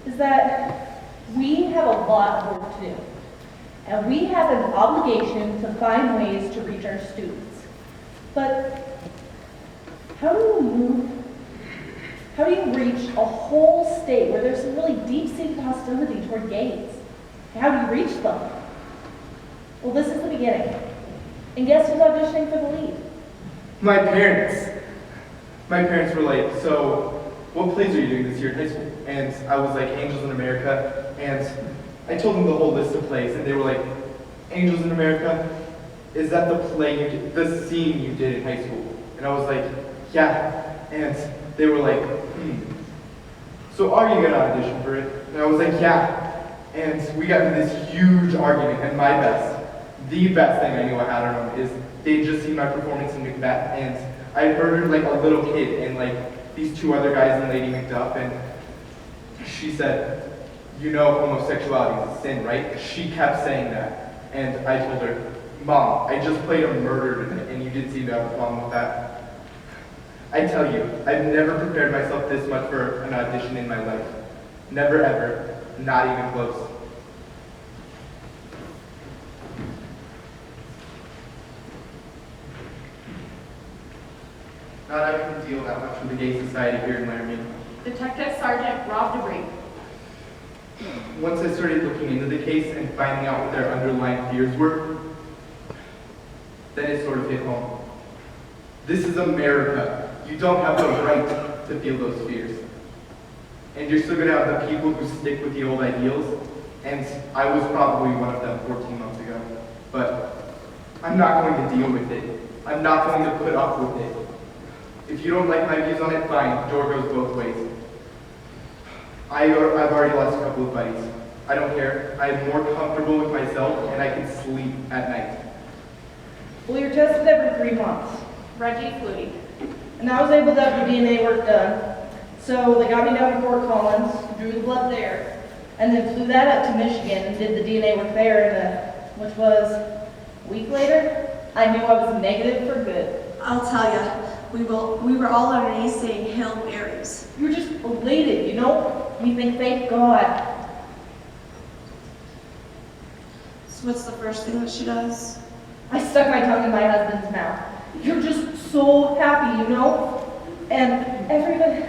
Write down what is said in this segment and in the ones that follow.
is that we have a lot of work to do. And we have an obligation to find ways to reach our students. But how do you reach a whole state where there's some really deep-seated hostility toward gays? How do you reach them? Well, this is the beginning. And guess who's auditioning for the lead? My parents. My parents were like, so what plays are you doing this year in high school? And I was like, Angels in America. And I told them the whole list of plays, and they were like, Angels in America? Is that the play you did, the scene you did in high school? And I was like, yeah. And they were like, so are you gonna audition for it? And I was like, yeah. And we got into this huge argument, and the best thing I knew I had on them is they had just seen my performance in Macbeth, and I had murdered like a little kid and like these two other guys and Lady Macduff, and she said, you know homosexuality is a sin, right? She kept saying that, and I told her, Mom, I just played a murderer, and you didn't seem to have a problem with that. I tell you, I've never prepared myself this much for an audition in my life. Never ever, not even close. Not having to deal that much with the gay society here in Laramie. Detective Sergeant Rob DeBree. Once I started looking into the case and finding out what their underlying fears were, then it sort of hit home. This is America. You don't have the right to feel those fears. And you're still going to have the people who stick with the old ideals, and I was probably one of them 14 months ago. But I'm not going to deal with it. I'm not going to put up with it. If you don't like my views on it, fine. Door goes both ways. I've already lost a couple of buddies. I don't care. I'm more comfortable with myself, and I can sleep at night. Well, you're tested every 3 months. Reggie Flutie. And I was able to have the DNA work done. So they got me down to Fort Collins, drew the blood there, and then flew that up to Michigan and did the DNA work there, which was a week later. I knew I was negative for good. I'll tell ya, we were all on our knees saying Hail Marys. You were just elated, you know? You think, thank God. So what's the first thing that she does? I stuck my tongue in my husband's mouth. You're just so happy, you know? And everybody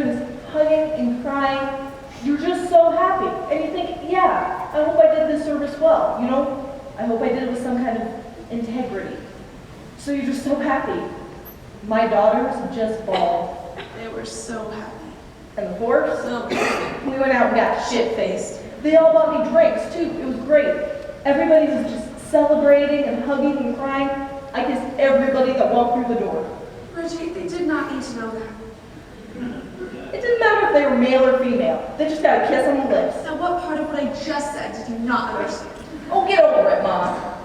was hugging and crying. You're just so happy. And you think, yeah, I hope I did this service well, you know? I hope I did it with some kind of integrity. So you're just so happy. My daughters just bawled. They were so happy. And the fourth, So we went out and got shit-faced. They all bought me drinks, too. It was great. Everybody was just celebrating and hugging and crying. I kissed everybody that walked through the door. Reggie, they did not need to know that. It didn't matter if they were male or female. They just got a kiss on the lips. Now what part of what I just said did you not understand? Oh, get over it, Mom.